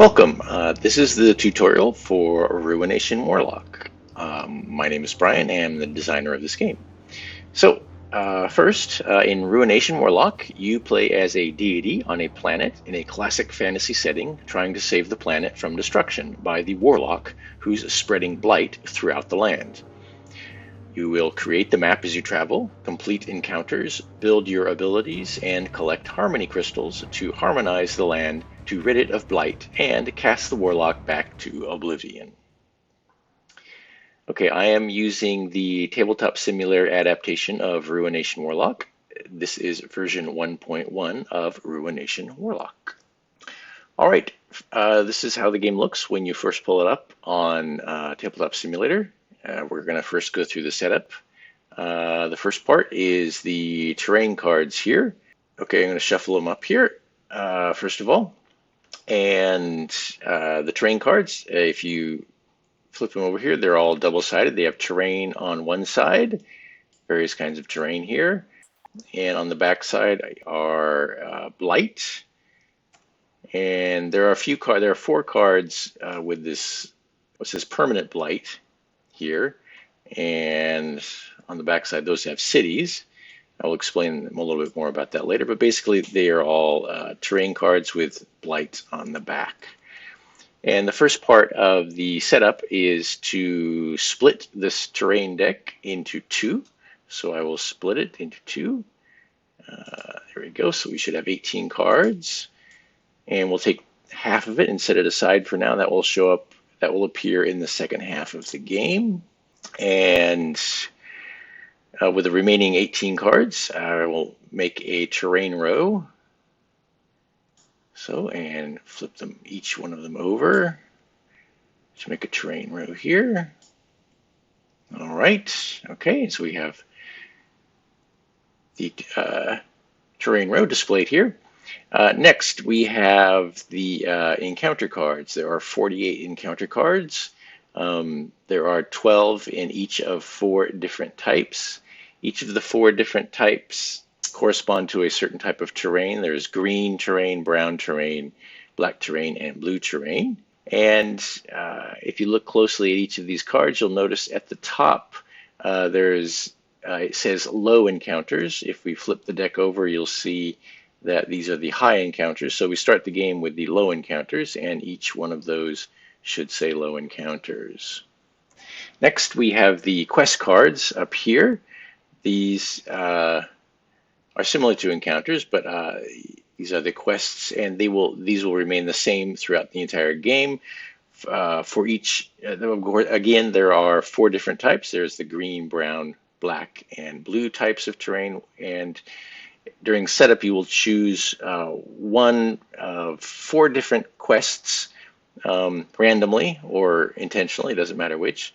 Welcome. This is the tutorial for Ruination Warlock. My name is Brian and I'm the designer of this game. So, first, in Ruination Warlock, you play as a deity on a planet in a classic fantasy setting, trying to save the planet from destruction by the Warlock who's spreading blight throughout the land. You will create the map as you travel, complete encounters, build your abilities, and collect harmony crystals to harmonize the land to rid it of blight and cast the warlock back to oblivion. Okay, I am using the tabletop simulator adaptation of Ruination Warlock. This is version 1.1 of Ruination Warlock. All right, this is how the game looks when you first pull it up on Tabletop Simulator. We're going to first go through the setup. The first part is the terrain cards here. Okay, I'm going to shuffle them up here, first of all. And the terrain cards, if you flip them over here, they're all double-sided. They have terrain on one side, various kinds of terrain here. And on the back side are blight. And there are four cards with this, what says permanent blight here, and on the back side those have cities. I'll explain a little bit more about that later, but basically they are all terrain cards with blight on the back. And the first part of the setup is to split this terrain deck into two. So I will split it into two. There we go. So we should have 18 cards, and we'll take half of it and set it aside for now. That will show up. That will appear in the second half of the game. And with the remaining 18 cards, I will make a terrain row. So, and flip them, each one of them over to make a terrain row here. All right, okay, so we have the terrain row displayed here. Next, we have the encounter cards. There are 48 encounter cards. There are 12 in each of 4 different types. Each of the 4 different types correspond to a certain type of terrain. There's green terrain, brown terrain, black terrain, and blue terrain. And if you look closely at each of these cards, you'll notice at the top it says low encounters. If we flip the deck over, you'll see that these are the high encounters. So we start the game with the low encounters, and each one of those should say low encounters. Next, we have the quest cards up here. These are similar to encounters, but these are the quests, and these will remain the same throughout the entire game. For each, again, there are 4 different types. There's the green, brown, black, and blue types of terrain, and during setup, you will choose one of 4 different quests randomly or intentionally, doesn't matter which,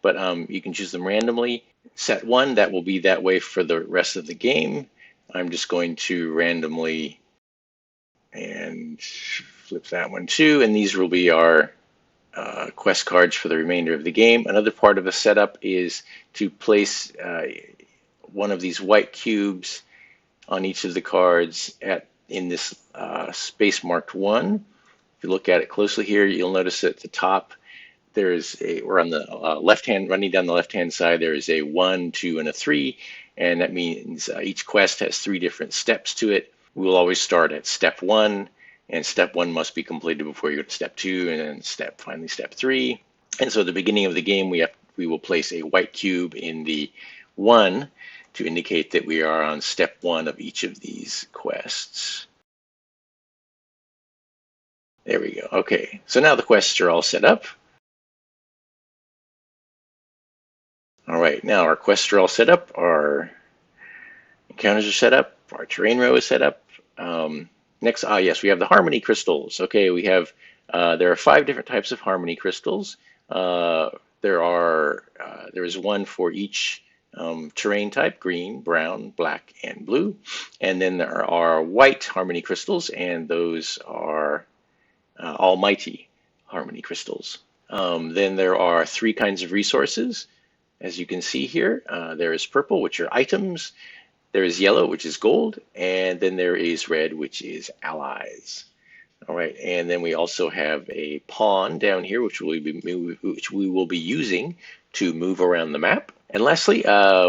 but you can choose them randomly. Set one, that will be that way for the rest of the game. I'm just going to randomly and flip that one too, and these will be our quest cards for the remainder of the game. Another part of the setup is to place one of these white cubes on each of the cards in this space marked 1. If you look at it closely here, you'll notice at the top or on the running down the left-hand side, there is a 1, 2, and a 3, and that means each quest has 3 different steps to it. We will always start at step 1, and step 1 must be completed before you go to step 2, and then finally step 3. And so at the beginning of the game, we will place a white cube in the 1 to indicate that we are on step 1 of each of these quests. There we go. Okay, so now the quests are all set up. All right, now our quests are all set up, our encounters are set up, our terrain row is set up. Next, yes, we have the harmony crystals. Okay, there are 5 different types of harmony crystals. There is one for each terrain type: green, brown, black, and blue. And then there are white harmony crystals, and those are almighty harmony crystals. Then there are 3 kinds of resources. As you can see here, there is purple, which are items. There is yellow, which is gold, and then there is red, which is allies. All right, and then we also have a pawn down here, which we will be using to move around the map. And lastly,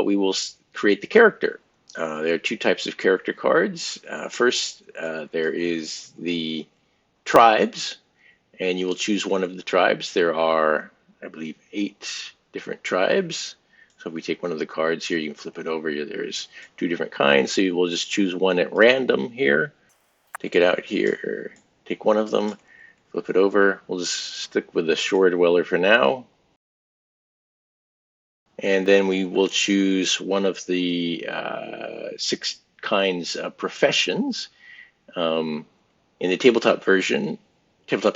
we will create the character. There are two types of character cards. First, there is the tribes, and you will choose one of the tribes. There are, I believe, 8 different tribes. So if we take one of the cards here, you can flip it over. There's 2 different kinds. So you will just choose one at random here. Take it out here. Take one of them, flip it over. We'll just stick with the shore dweller for now. And then we will choose one of the 6 kinds of professions. In the tabletop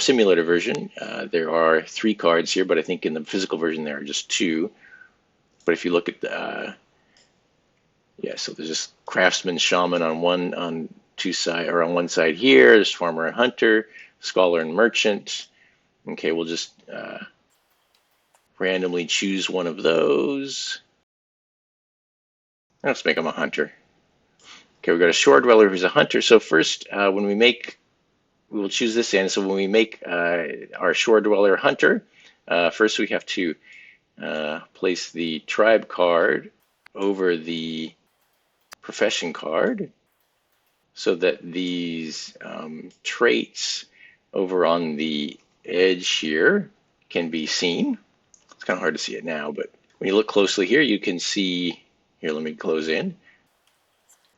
simulator version, there are 3 cards here, but I think in the physical version there are just 2. But if you look at the, so there's just craftsman, shaman on one side here. There's farmer and hunter, scholar and merchant. Okay, we'll just randomly choose one of those. Let's make him a hunter. Okay, we've got a shore dweller who's a hunter. So first, we will choose this end. So when we make our shore dweller hunter, first we have to place the tribe card over the profession card so that these traits over on the edge here can be seen. It's kind of hard to see it now, but when you look closely here, you can see, here, let me close in. You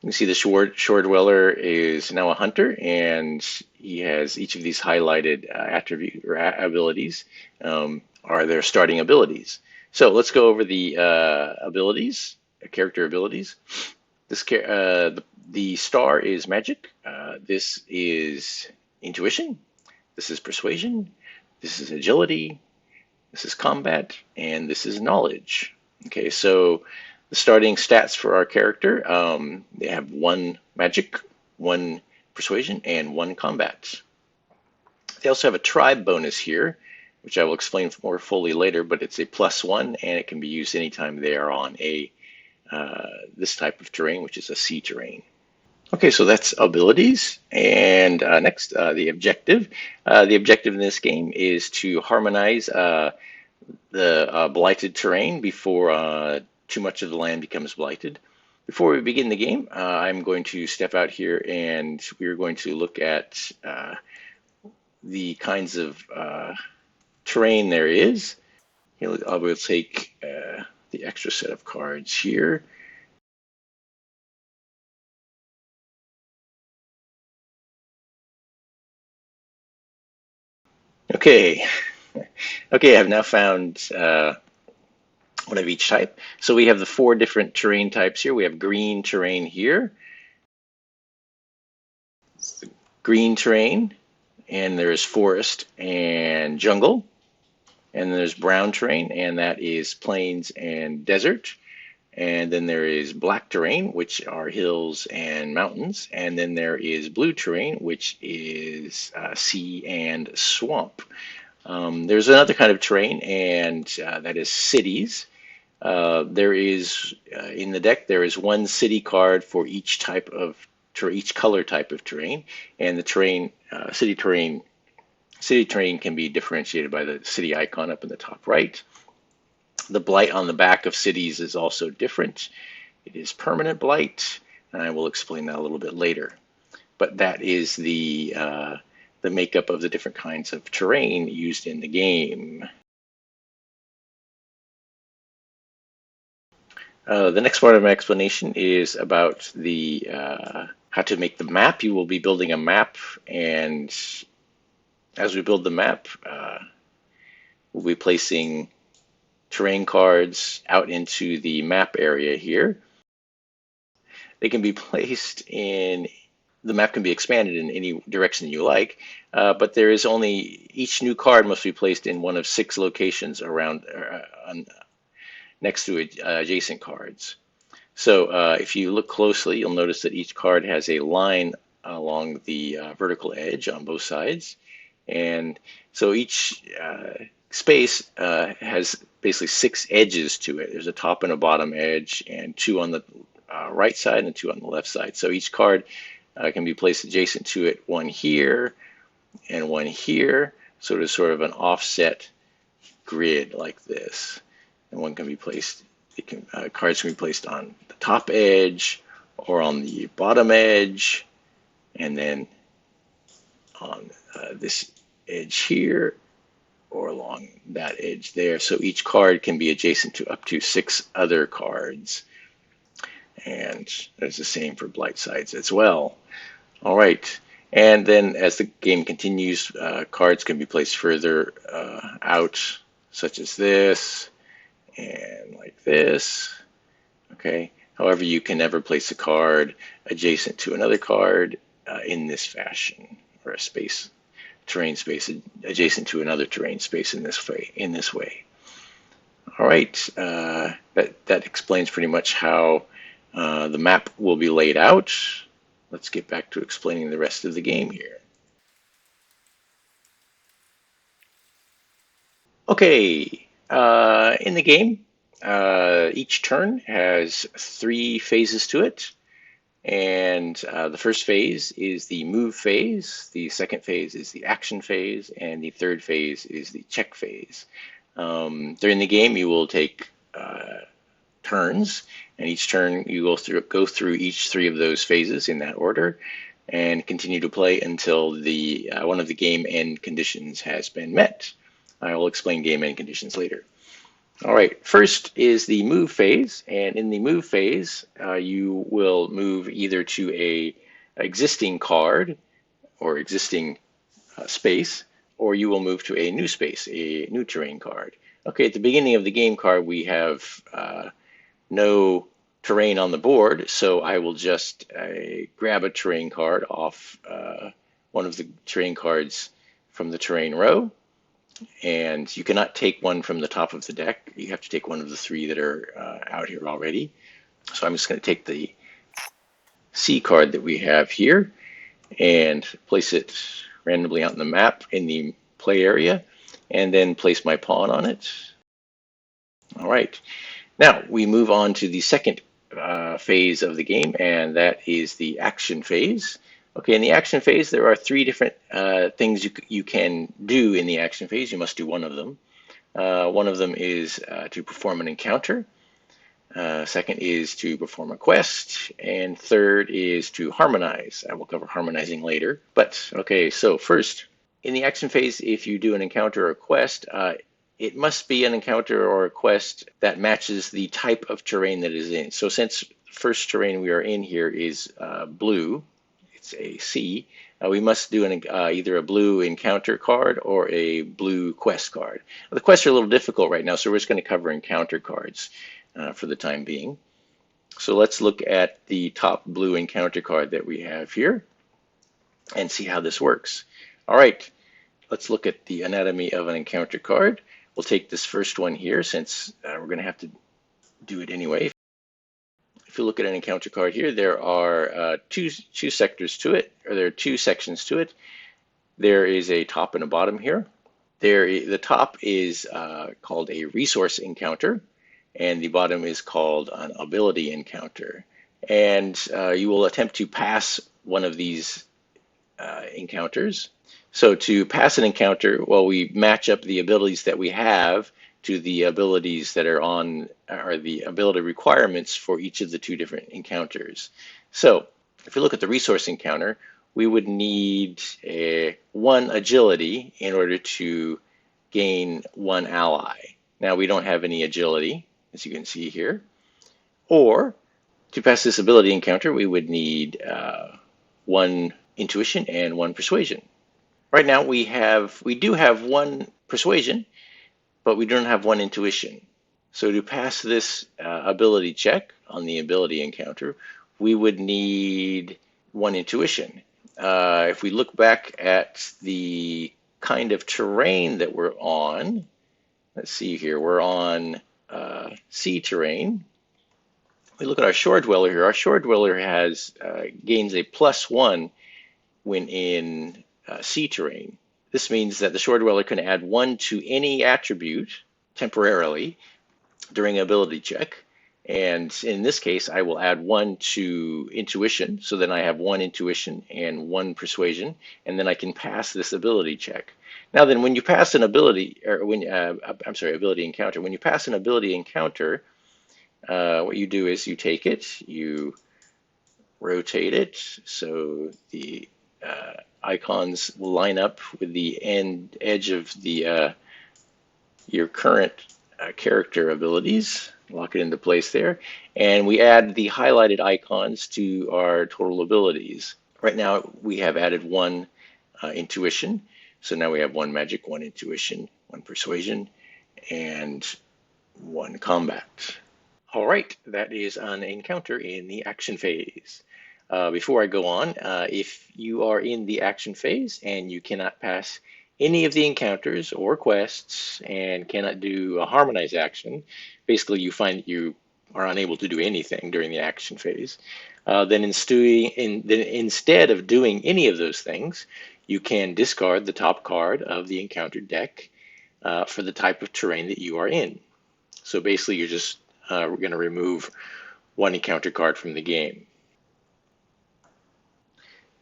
can see the shore dweller is now a hunter, and he has each of these highlighted attribute or abilities are their starting abilities. So let's go over the abilities, character abilities. The star is magic. This is intuition. This is persuasion. This is agility. This is combat, and this is knowledge. Okay, so the starting stats for our character, they have 1 magic, 1 persuasion, and 1 combat. They also have a tribe bonus here, which I will explain more fully later, but it's a +1, and it can be used anytime they are on this type of terrain, which is a sea terrain. Okay, so that's abilities. And next, the objective. The objective in this game is to harmonize the blighted terrain before too much of the land becomes blighted. Before we begin the game, I'm going to step out here and we're going to look at the kinds of terrain there is. Here, I will take the extra set of cards here. Okay, I've now found one of each type. So we have the 4 different terrain types here. We have green terrain here. It's the green terrain, and there's forest and jungle. And then there's brown terrain, and that is plains and desert. And then there is black terrain, which are hills and mountains. And then there is blue terrain, which is sea and swamp. There's another kind of terrain, and that is cities. There is, in the deck, there is 1 city card for each color type of terrain. And the city terrain can be differentiated by the city icon up in the top right. The blight on the back of cities is also different. It is permanent blight, and I will explain that a little bit later. But that is the makeup of the different kinds of terrain used in the game. The next part of my explanation is about the how to make the map. You will be building a map, and as we build the map, we'll be placing terrain cards out into the map area here. They can be placed in, the map can be expanded in any direction you like, but there is only, each new card must be placed in one of 6 locations around, next to adjacent cards. So if you look closely, you'll notice that each card has a line along the vertical edge on both sides. And so each space has basically 6 edges to it. There's a top and a bottom edge, and 2 on the right side and 2 on the left side. So each card can be placed adjacent to it, 1 here, and one here. So there's sort of an offset grid like this. And one can be placed, cards can be placed on the top edge or on the bottom edge, and then on this edge here or along that edge there. So each card can be adjacent to up to 6 other cards. And there's the same for blight sides as well. All right. And then as the game continues, cards can be placed further out, such as this and like this. Okay. However, you can never place a card adjacent to another card in this fashion, or a space, terrain space adjacent to another terrain space in this way. All right. That explains pretty much how the map will be laid out. Let's get back to explaining the rest of the game here. Okay, in the game, each turn has 3 phases to it. And the first phase is the move phase, the second phase is the action phase, and the third phase is the check phase. During the game, you will take turns, and each turn you go through each 3 of those phases in that order, and continue to play until the one of the game end conditions has been met. I will explain game end conditions later. All right, first is the move phase, and in the move phase, you will move either to a existing card or existing space, or you will move to a new space, a new terrain card. Okay, at the beginning of the game card, we have no terrain on the board, so I will just grab a terrain card off one of the terrain cards from the terrain row. And you cannot take one from the top of the deck. You have to take one of the 3 that are out here already. So I'm just going to take the C card that we have here and place it randomly out on the map in the play area, and then place my pawn on it. All right. Now we move on to the second phase of the game, and that is the action phase. Okay, in the action phase, there are 3 different things you can do in the action phase. You must do one of them. One of them is to perform an encounter. Second is to perform a quest. And third is to harmonize. I will cover harmonizing later. But okay, so first, in the action phase, if you do an encounter or a quest, it must be an encounter or a quest that matches the type of terrain that is in. So since the first terrain we are in here is blue, it's a C, we must do either a blue encounter card or a blue quest card. Well, the quests are a little difficult right now, so we're just going to cover encounter cards for the time being. So let's look at the top blue encounter card that we have here and see how this works. All right, let's look at the anatomy of an encounter card. We'll take this first one here since we're going to have to do it anyway. If you look at an encounter card here, there are two sectors to it, or there are 2 sections to it. There is a top and a bottom here. The top is called a resource encounter, and the bottom is called an ability encounter. And you will attempt to pass one of these encounters. So to pass an encounter, well, we match up the abilities that we have to the abilities that are on, or the ability requirements for each of the 2 different encounters. So if we look at the resource encounter, we would need 1 agility in order to gain 1 ally. Now we don't have any agility, as you can see here. Or to pass this ability encounter, we would need 1 intuition and 1 persuasion. Right now we do have 1 persuasion, but we don't have 1 intuition. So to pass this ability check on the ability encounter, we would need 1 intuition. If we look back at the kind of terrain that we're on, let's see here, we're on sea terrain. We look at our shore dweller here. Our shore dweller gains a +1 when in sea terrain. This means that the shore dweller can add 1 to any attribute temporarily during ability check. And in this case, I will add 1 to intuition. So then I have 1 intuition and 1 persuasion, and then I can pass this ability check. Now then, when you pass an ability, or when I'm sorry, ability encounter. When you pass an ability encounter, what you do is you take it, you rotate it, so the icons will line up with the edge of the your current character abilities, lock it into place there, and we add the highlighted icons to our total abilities. Right now we have added 1 intuition, so now we have 1 magic, 1 intuition, 1 persuasion, and 1 combat. All right, that is an encounter in the action phase. Before I go on, if you are in the action phase and you cannot pass any of the encounters or quests and cannot do a harmonized action, basically you find that you are unable to do anything during the action phase, then instead of doing any of those things, you can discard the top card of the encounter deck for the type of terrain that you are in. So basically you're just we're going to remove 1 encounter card from the game.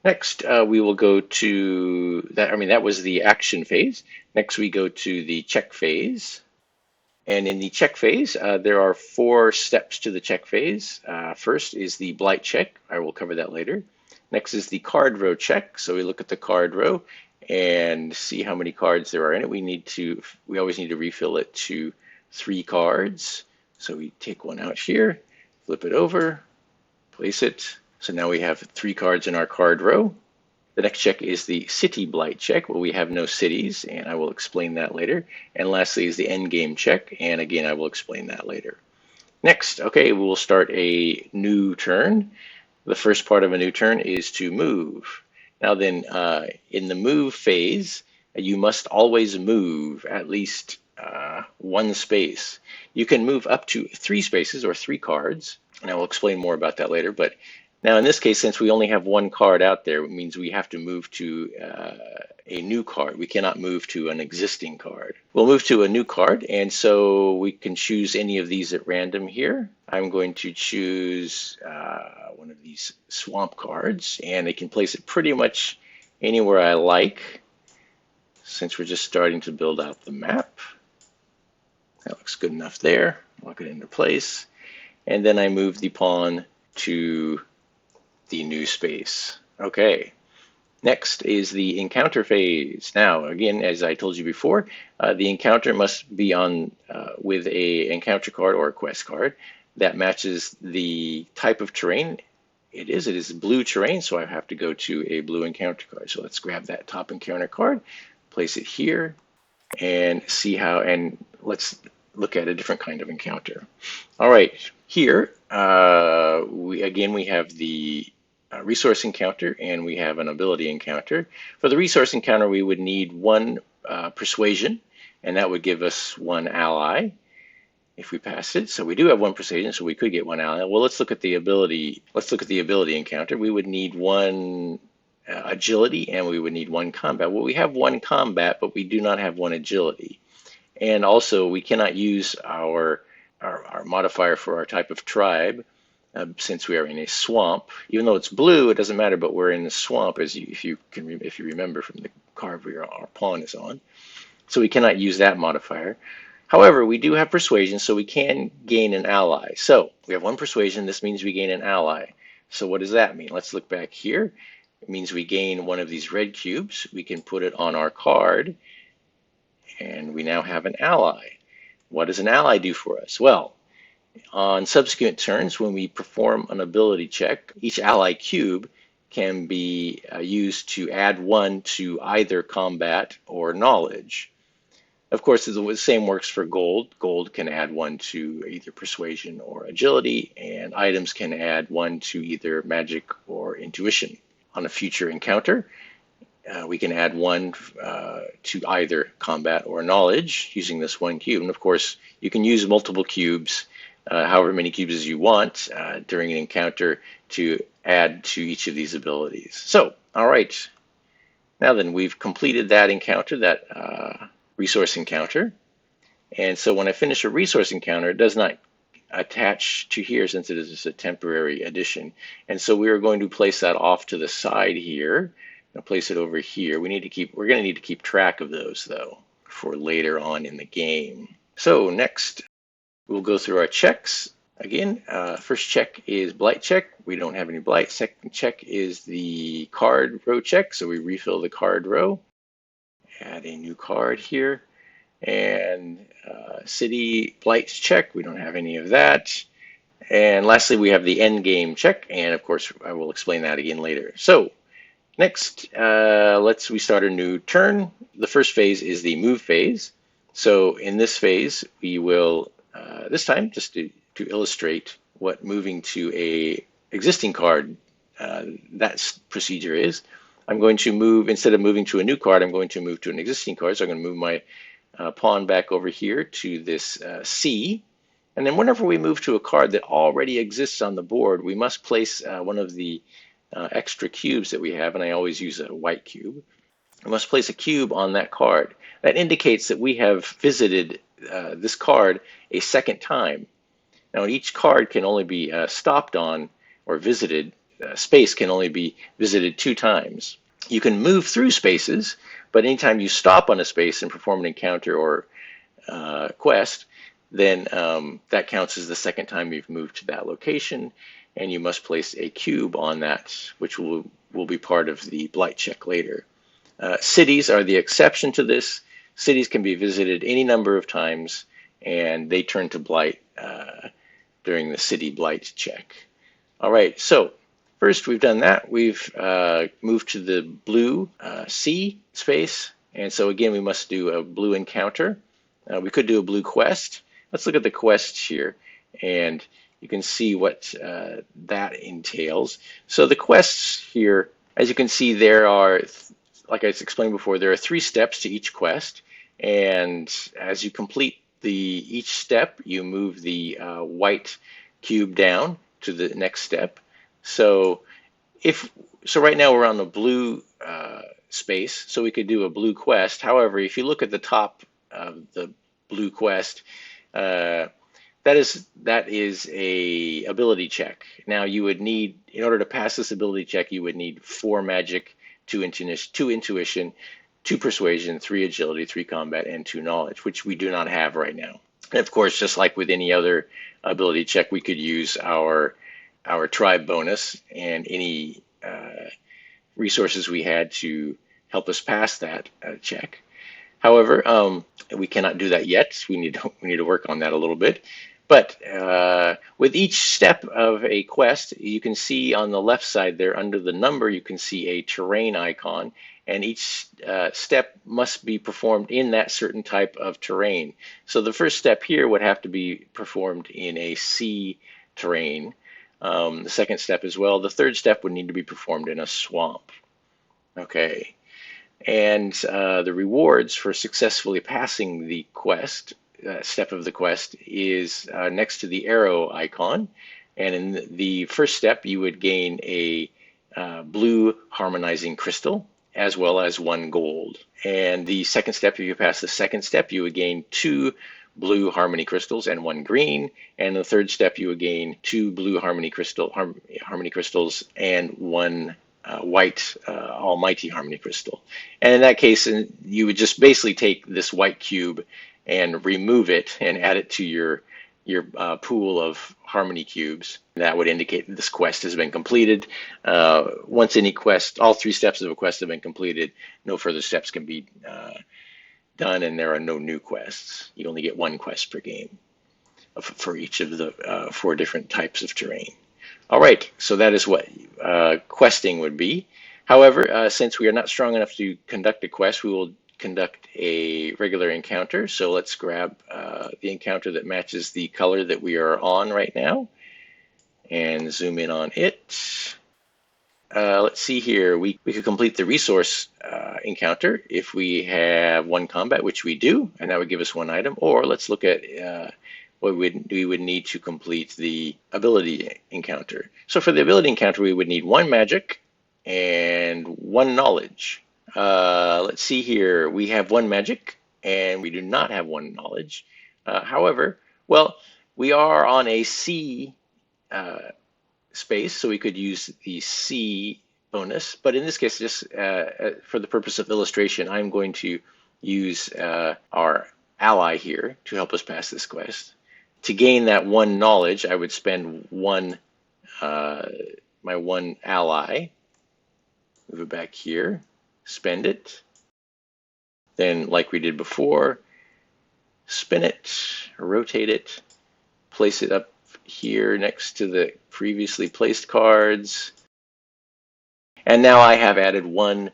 Next, we will go to that. I mean, that was the action phase. Next, we go to the check phase. And in the check phase, there are 4 steps to the check phase. First is the blight check. I will cover that later. Next is the card row check. So we look at the card row and see how many cards there are in it. We always need to refill it to 3 cards. So we take 1 out here, flip it over, place it. So now we have 3 cards in our card row. The next check is the city blight check, where we have no cities, and I will explain that later. And lastly is the end game check, and again, I will explain that later. Next, okay, we will start a new turn. The first part of a new turn is to move. Now then, in the move phase, you must always move at least 1 space. You can move up to 3 spaces or 3 cards, and I will explain more about that later. But now in this case, since we only have 1 card out there, it means we have to move to a new card. We cannot move to an existing card. We'll move to a new card, and so we can choose any of these at random here. I'm going to choose one of these swamp cards, and I can place it pretty much anywhere I like, since we're just starting to build out the map. That looks good enough there. Lock it into place. And then I move the pawn to the new space. Okay. Next is the encounter phase. Now, again, as I told you before, the encounter must be on with a encounter card or a quest card that matches the type of terrain. It is blue terrain, so I have to go to a blue encounter card. So let's grab that top encounter card, place it here, and see how, and let's look at a different kind of encounter. All right, here, we have the resource encounter and we have an ability encounter. For the resource encounter, we would need 1 persuasion, and that would give us 1 ally if we pass it. So we do have 1 persuasion, so we could get 1 ally. Well, let's look at the ability. Let's look at the ability encounter. We would need 1 agility and we would need 1 combat. Well, we have 1 combat, but we do not have 1 agility. And also, we cannot use our modifier for our type of tribe since we are in a swamp. Even though it's blue, it doesn't matter, but we're in the swamp, if you remember from the card where our pawn is on. So we cannot use that modifier. However, we do have persuasion, so we can gain an ally. So we have 1 persuasion. This means we gain an ally. So what does that mean? Let's look back here. It means we gain 1 of these red cubes. We can put it on our card, and we now have an ally. What does an ally do for us? Well, on subsequent turns, when we perform an ability check, each ally cube can be used to add 1 to either combat or knowledge. Of course, the same works for gold. Gold can add 1 to either persuasion or agility, and items can add 1 to either magic or intuition. On a future encounter, we can add 1 to either combat or knowledge using this 1 cube. And of course, you can use multiple cubes, however many cubes as you want, during an encounter to add to each of these abilities. So, all right. Now then, we've completed that encounter, that resource encounter. And so when I finish a resource encounter, it does not attach to here since it is a temporary addition. And so we are going to place that off to the side here. I'll place it over here. We're going to need to keep track of those though for later on in the game. So next we'll go through our checks. Again, first check is blight check. We don't have any blight. Second check is the card row check. So we refill the card row. Add a new card here. And city blights check. We don't have any of that. And lastly, we have the end game check. And of course, I will explain that again later. So next, we start a new turn. The first phase is the move phase. So in this phase, we will, this time, just to illustrate what moving to a existing card, that procedure is, I'm going to move, instead of moving to a new card, I'm going to move to an existing card. So I'm going to move my pawn back over here to this C. And then whenever we move to a card that already exists on the board, we must place one of the extra cubes that we have, and I always use a white cube. We must place a cube on that card. That indicates that we have visited this card a second time. Now, each card can only be stopped on or visited. Space can only be visited 2 times. You can move through spaces, but anytime you stop on a space and perform an encounter or quest, then that counts as the second time you've moved to that location, and you must place a cube on that, which will be part of the blight check later. Cities are the exception to this. Cities can be visited any number of times, and they turn to blight during the city blight check. All right, so first we've done that. We've moved to the blue C space, and so again we must do a blue encounter. We could do a blue quest. Let's look at the quests here, and you can see what that entails. So the quests here, as you can see, there are, like I explained before, there are 3 steps to each quest, and as you complete each step, you move the white cube down to the next step. So right now we're on the blue space, so we could do a blue quest. However, if you look at the top of the blue quest, that is a ability check. Now you would need, in order to pass this ability check, you would need 4 magic, 2 intuition, 2 persuasion, 3 agility, 3 combat, and 2 knowledge, which we do not have right now. And of course, just like with any other ability check, we could use our tribe bonus and any resources we had to help us pass that check. However, we cannot do that yet. We need to work on that a little bit. But with each step of a quest, you can see on the left side there, under the number, you can see a terrain icon, and each step must be performed in that certain type of terrain. So the first step here would have to be performed in a sea terrain. The second step as well. The third step would need to be performed in a swamp. Okay. And the rewards for successfully passing the quest, step of the quest, is next to the arrow icon. And in the first step, you would gain a blue harmonizing crystal, as well as 1 gold. And the second step, if you pass the second step, you would gain 2 blue harmony crystals and 1 green. And the third step, you would gain 2 blue harmony crystals and 1 white almighty harmony crystal. And in that case, you would just basically take this white cube and remove it and add it to your pool of harmony cubes. That would indicate that this quest has been completed. Once any quest, all 3 steps of a quest have been completed, no further steps can be done, and there are no new quests. You only get 1 quest per game for each of the 4 different types of terrain. All right, so that is what questing would be. However, since we are not strong enough to conduct a quest, we will conduct a regular encounter. So let's grab the encounter that matches the color that we are on right now and zoom in on it. Let's see here, we could complete the resource encounter if we have 1 combat, which we do, and that would give us 1 item. Or let's look at what we would need to complete the ability encounter. So for the ability encounter, we would need 1 magic and 1 knowledge. Let's see here, we have 1 magic and we do not have 1 knowledge. However, well, We are on a C space, so we could use the C bonus, but in this case, just for the purpose of illustration, I'm going to use our ally here to help us pass this quest. To gain that one knowledge, I would spend one my one ally, move it back here, spend it, then like we did before, spin it, rotate it, place it up here next to the previously placed cards, and now I have added one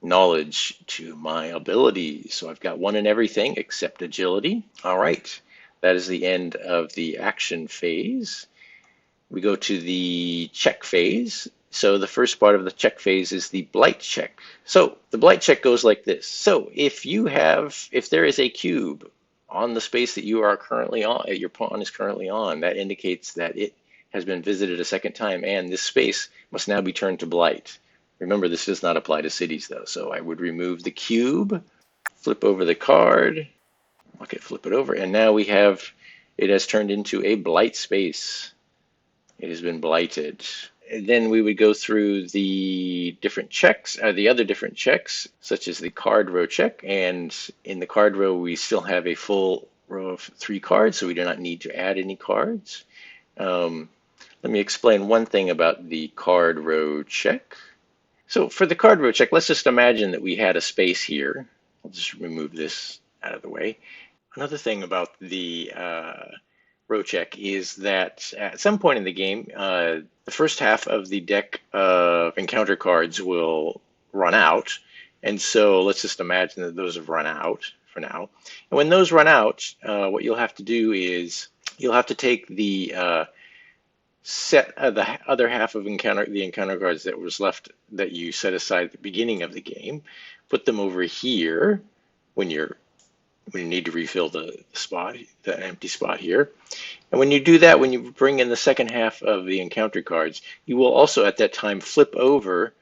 knowledge to my ability. So I've got one in everything except agility. All right, that is the end of the action phase. We go to the check phase. So the first part of the check phase is the blight check. So the blight check goes like this. So if there is a cube on the space that you are currently on, your pawn is currently on, that indicates that it has been visited a second time, and this space must now be turned to blight. Remember, this does not apply to cities though, so I would remove the cube, flip over the card, okay, flip it over, and now it has turned into a blight space. It has been blighted. And then we would go through the different checks, the other different checks, such as the card row check. And in the card row, we still have a full row of 3 cards, so we do not need to add any cards. Let me explain one thing about the card row check. So for the card row check, let's just imagine that we had a space here. I'll just remove this out of the way. Another thing about the row check is that at some point in the game, the first half of the deck of encounter cards will run out. And so let's just imagine that those have run out for now. And when those run out, what you'll have to do is you'll have to take the the other half of the encounter cards that was left that you set aside at the beginning of the game, put them over here when you need to refill the empty spot here. And when you do that, when you bring in the second half of the encounter cards, you will also at that time flip over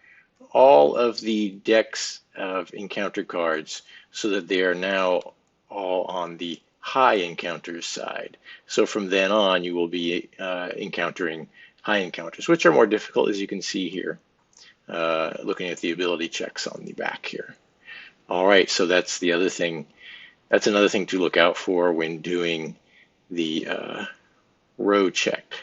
all of the decks of encounter cards so that they are now all on the high encounters side. So from then on, you will be encountering high encounters, which are more difficult, as you can see here, looking at the ability checks on the back here. All right, so that's the other thing. That's another thing to look out for when doing the row check.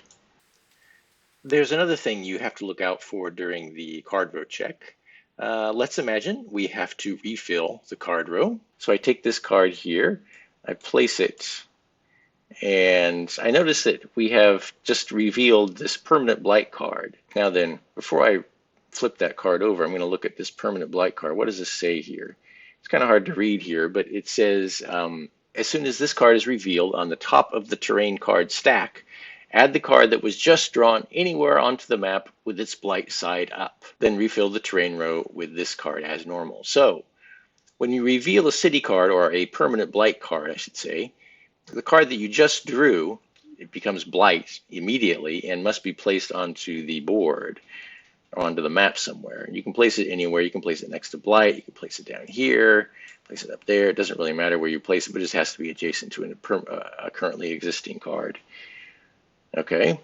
There's another thing you have to look out for during the card row check. Let's imagine we have to refill the card row. So I take this card here, I place it, and I notice that we have just revealed this permanent blight card. Now then, before I flip that card over, I'm going to look at this permanent blight card. What does this say here? It's kind of hard to read here, but it says, as soon as this card is revealed on the top of the terrain card stack, add the card that was just drawn anywhere onto the map with its blight side up. Then refill the terrain row with this card as normal. So when you reveal a city card, or a permanent blight card, I should say, the card that you just drew, it becomes blight immediately and must be placed onto the board or onto the map somewhere. You can place it anywhere. You can place it next to blight. You can place it down here, place it up there. It doesn't really matter where you place it, but it just has to be adjacent to a currently existing card. Okay,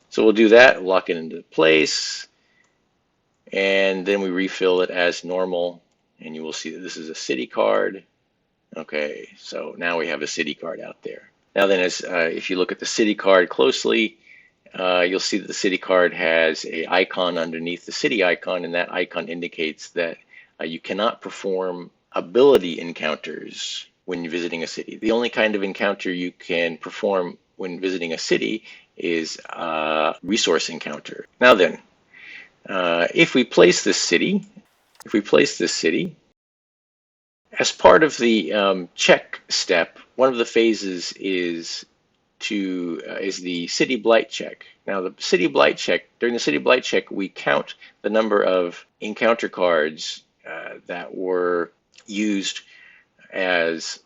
so we'll do that, lock it into place, and then we refill it as normal. And you will see that this is a city card. Okay, so now we have a city card out there. Now then, if you look at the city card closely, you'll see that the city card has an icon underneath the city icon, and that icon indicates that you cannot perform ability encounters when you're visiting a city. The only kind of encounter you can perform when visiting a city is a resource encounter. Now then, if we place this city, as part of the check step, one of the phases is the city blight check. Now, the city blight check, during the city blight check, we count the number of encounter cards that were used as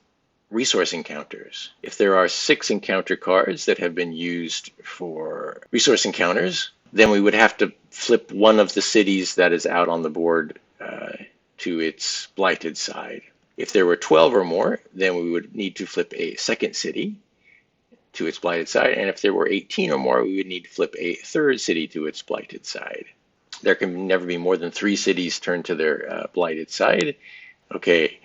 resource encounters. If there are 6 encounter cards that have been used for resource encounters, then we would have to flip one of the cities that is out on the board to its blighted side. If there were 12 or more, then we would need to flip a second city to its blighted side. And if there were 18 or more, we would need to flip a third city to its blighted side. There can never be more than 3 cities turned to their blighted side. Okay,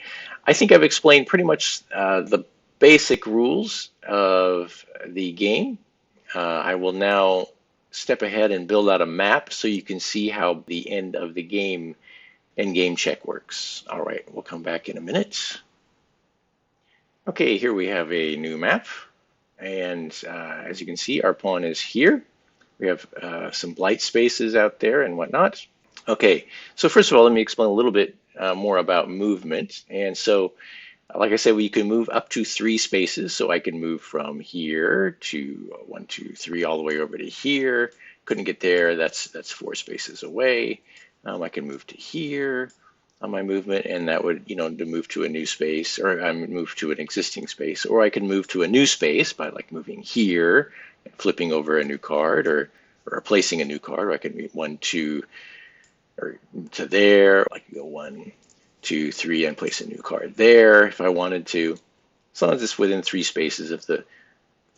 I think I've explained pretty much the basic rules of the game. I will now step ahead and build out a map so you can see how the end of the game and game check works. All right, we'll come back in a minute. Okay, here we have a new map. And as you can see, our pawn is here. We have some blight spaces out there and whatnot. Okay, so first of all, let me explain a little bit more about movement. And so, like I said, we can move up to 3 spaces. So I can move from here to 1, 2, 3, all the way over to here. Couldn't get there. That's 4 spaces away. I can move to here on my movement, and that would, to move to a new space, or I move to an existing space, or I can move to a new space by like moving here, and flipping over a new card, or placing a new card. Or I can move 1, 2, or to there. I can go 1, 2, 3, and place a new card there if I wanted to, as long as it's within 3 spaces of the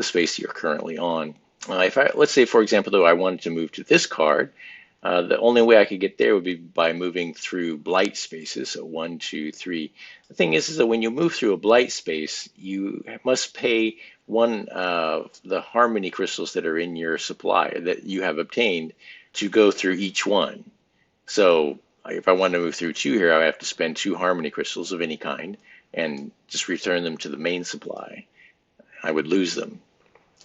space you're currently on. Let's say, for example, though, I wanted to move to this card. The only way I could get there would be by moving through blight spaces. So 1, 2, 3. The thing is that when you move through a blight space, you must pay one of the harmony crystals that are in your supply that you have obtained to go through each one. So if I want to move through 2 here, I have to spend 2 harmony crystals of any kind and just return them to the main supply. I would lose them.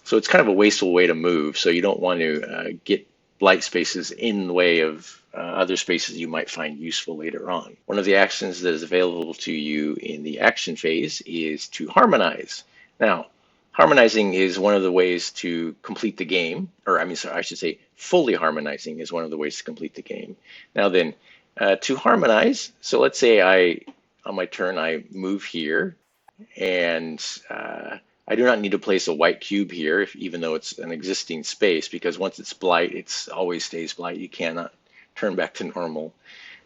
So it's kind of a wasteful way to move. So you don't want to get blight spaces in the way of other spaces you might find useful later on. One of the actions that is available to you in the action phase is to harmonize. Now, harmonizing is one of the ways to complete the game, or I should say fully harmonizing is one of the ways to complete the game. Now then, to harmonize, so let's say on my turn, I move here, and I do not need to place a white cube here, even though it's an existing space, because once it's blight, it always stays blight. You cannot turn back to normal,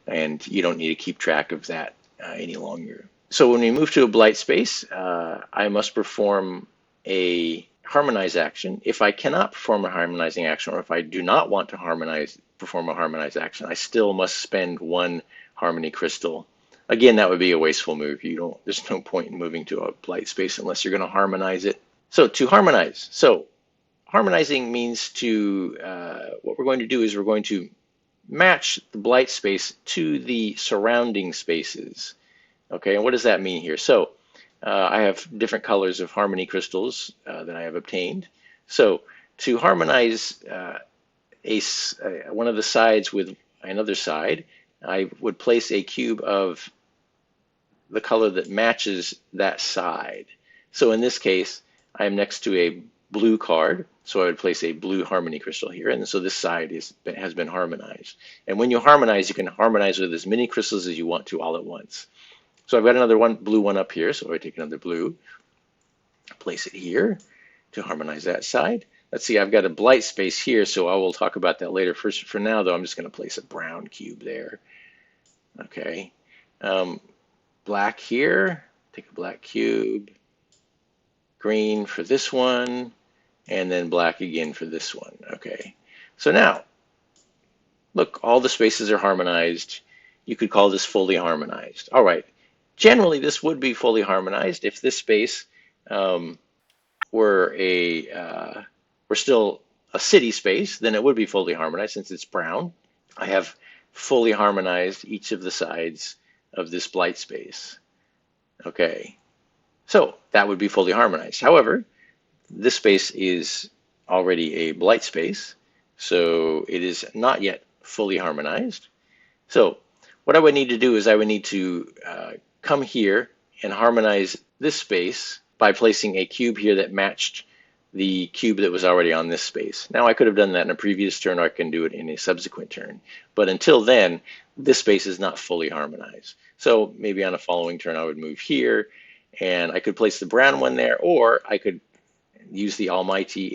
and you don't need to keep track of that any longer. So when we move to a blight space, I must perform a harmonize action. If I cannot perform a harmonizing action, or if I do not want to perform a harmonize action, I still must spend 1 harmony crystal. Again, that would be a wasteful move. There's no point in moving to a blight space unless you're going to harmonize it. So to harmonize. So harmonizing means what we're going to do is we're going to match the blight space to the surrounding spaces. Okay, and what does that mean here? So I have different colors of harmony crystals that I have obtained. So to harmonize one of the sides with another side, I would place a cube of the color that matches that side. So in this case, I am next to a blue card, so I would place a blue harmony crystal here, and so this side has been harmonized. And when you harmonize, you can harmonize with as many crystals as you want to all at once. So I've got another blue one up here, so I take another blue, place it here to harmonize that side. Let's see, I've got a blight space here, so I will talk about that later. For now, though, I'm just going to place a brown cube there. Okay, black here, take a black cube, green for this one, and then black again for this one. Okay, so now, look, all the spaces are harmonized. You could call this fully harmonized. All right, generally this would be fully harmonized if this space were still a city space, then it would be fully harmonized since it's brown. I have fully harmonized each of the sides of this blight space. Okay, so that would be fully harmonized. However, this space is already a blight space, so it is not yet fully harmonized. So what I would need to do is I would need to come here and harmonize this space by placing a cube here that matched the cube that was already on this space. Now I could have done that in a previous turn, or I can do it in a subsequent turn. But until then, this space is not fully harmonized. So maybe on a following turn I would move here, and I could place the brown one there, or I could use the Almighty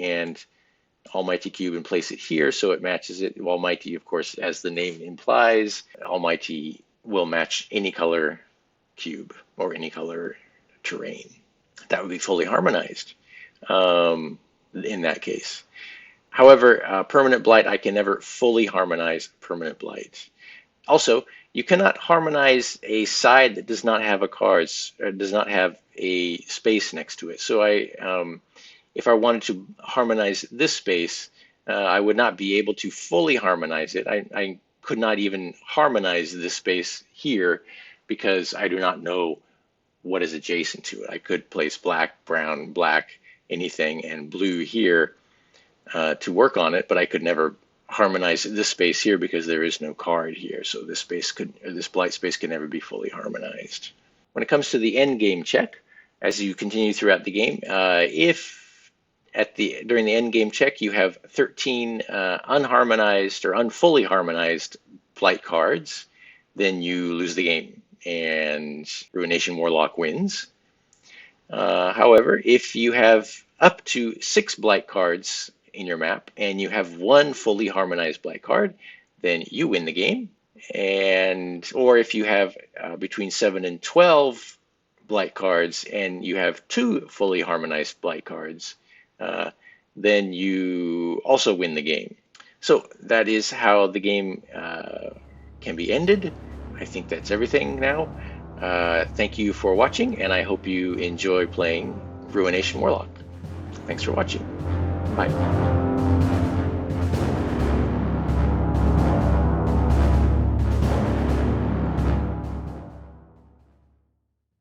cube and place it here so it matches it. Almighty, of course, as the name implies, Almighty will match any color cube or any color terrain. That would be fully harmonized. in that case. However, permanent blight, I can never fully harmonize permanent blight. Also, you cannot harmonize a side that does not have a cards or does not have a space next to it. So if I wanted to harmonize this space, I would not be able to fully harmonize it. I could not even harmonize this space here because I do not know what is adjacent to it. I could place black, brown, black, anything, and blue here to work on it, but I could never harmonize this space here because there is no card here. So this space could, or this blight space can never be fully harmonized. When it comes to the end game check, as you continue throughout the game, if during the end game check you have 13 unharmonized or unfully harmonized blight cards, then you lose the game and Ruination Warlock wins. However, if you have up to 6 blight cards in your map and you have 1 fully harmonized blight card, then you win the game. Or if you have between 7 and 12 blight cards and you have 2 fully harmonized blight cards, then you also win the game. So that is how the game can be ended. I think that's everything now. Thank you for watching, and I hope you enjoy playing Ruination Warlock. Thanks for watching. Bye.